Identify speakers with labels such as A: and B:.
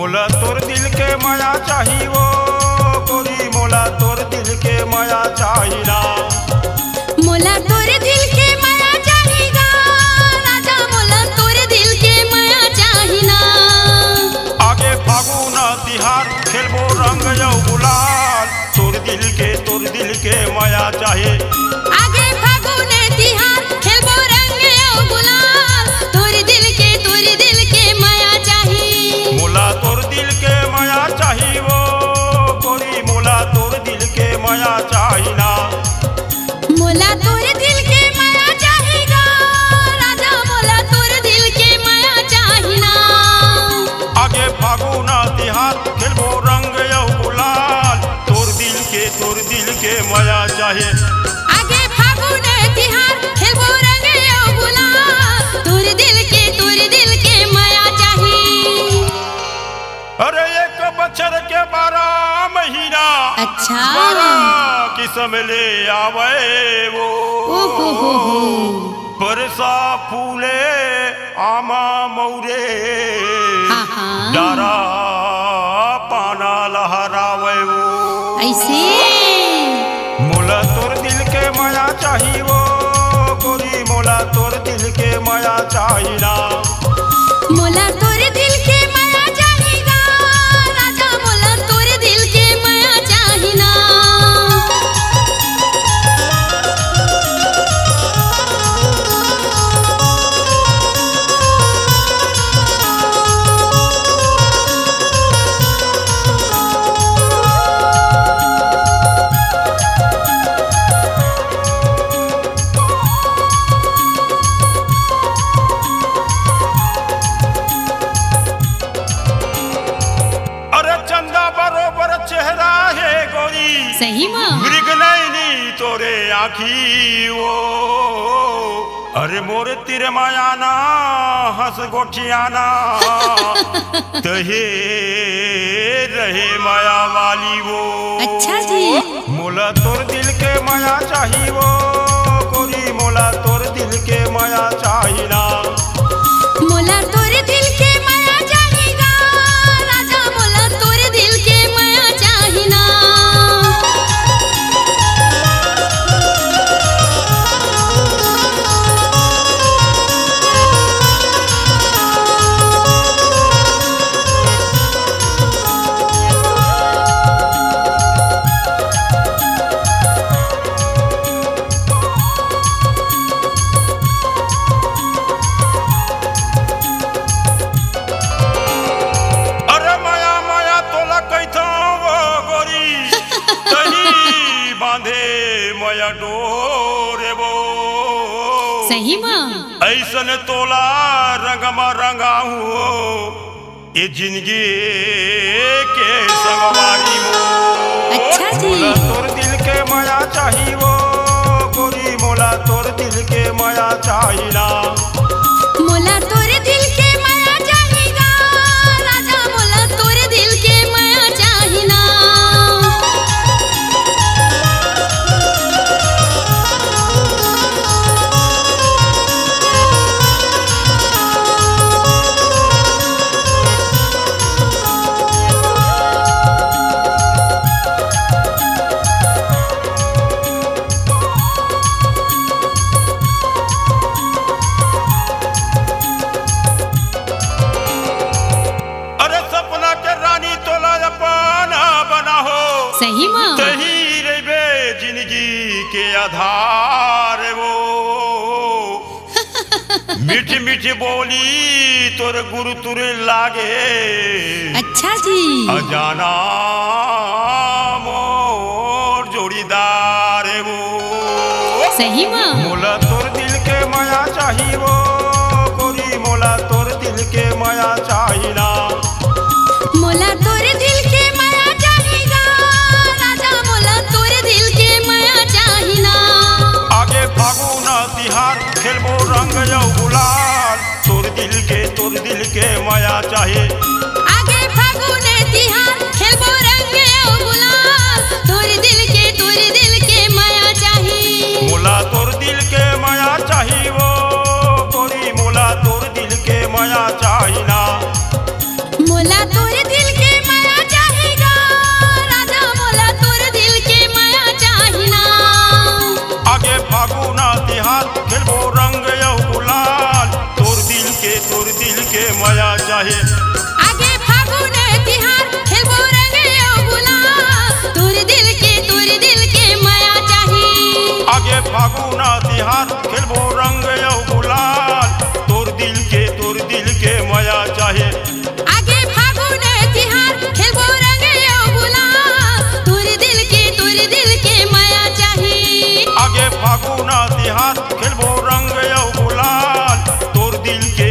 A: मोला तोर दिल के माया चाही वो गोरी, मोला तोर दिल के माया चाही ना।
B: मोला तोर दिल के माया चाही गा राजा, मोला तोर दिल के माया चाही ना।
A: आगे फागुन तिहार खेलबो रंग यौ गुलाल, तोर दिल के माया चाहे।
B: आगे फागुन तिहार खेलबो रंग यौ गुलाल, तोर दिल के माया चाही।
A: मोला तोर दिल के माया चाही वो गोरी, मोला तोर दिल के माया चाही ना।
B: मोला तोर दिल के माया चाही गा राजा, मोला तोर दिल के माया चाही ना।
A: आगे फागुन तिहार खेलबो रंग यौ गुलाल, तोर दिल के माया चाहे।
B: आगे फागुन तिहार खेलबो रंग यौ गुलाल, तोर दिल के माया चाही।
A: अरे एक बच्चर के 12 महीना
B: अच्छा
A: 12 किस्म ले आवे वो, बरसा फूले आमा मौरे, डारा पाना लहरावे वो।
B: ऐसे
A: मोला तोर दिल के माया चाही वो गोरी, मोला तोर दिल के माया चाही ना।
B: मोला तोर दिल के माया चाही गा राजा, मोला तोर दिल के माया चाही ना।
A: चेहरा है गोरी
B: सही माँ
A: मृग नैनी तोरे आखी वो, अरे मोर तिर मायाना हंस गोठियाना तहे रहे माया वाली वो।
B: अच्छा जी
A: मोला तोर दिल के माया चाही वो गोरी, मोला तोर दिल के माया चाही ना।
B: मोला तोर दिल के माया चाही गा राजा, मोला तोर दिल के माया चाही ना।
A: मया डोरे वो
B: सही माँ
A: ऐसन तोला रंगमा रंगाऊ ये जिंदगी के संगवारी वो।
B: अच्छा जी
A: मोला तोर दिल के माया चाही वो गोरी, मोला तोर दिल के माया चाही ना।
B: मोला तोर दिल के माया चाही गा राजा, मोला तोर दिल के माया चाही ना। सही माँ
A: तही रे जिंदगी के आधार वो मीठी मीठी बोली तोर गुरु तुरे लागे।
B: अच्छा जी
A: अजाना मोर जोड़ीदार वो।
B: सही माँ
A: मोला तोर दिल के माया चाही वो गोरी, मोला तोर दिल के माया चाही ना।
B: मोला तोर दिल के माया चाही गा राजा, मोला तोर दिल के माया चाही ना।
A: आगे फागुन तिहार खेलबो रंग यौ गुलाल, तोर दिल के माया चाहे।
B: आगे फागुन तिहार खेलबो रंग यौ गुलाल, तोर दिल के माया चाही।
A: मोला तोर दिल के माया चाही वो गोरी, मोला तोर दिल के माया चाही ना।
B: मोला तोर दिल
A: तोर दिल के माया चाहे।
B: आगे फागुन तिहार खेलबो रंग गुलाल तोर दिल के माया चाही।
A: आगे फागुन तिहार खेलबो रंग गुलाल तोर दिल के माया चाहे।
B: आगे फागुन तिहार खेलबो रंग गुलाल तोर दिल के माया चाही।
A: आगे फागुन तिहार खेलबो रंग गुलाल तोर दिल के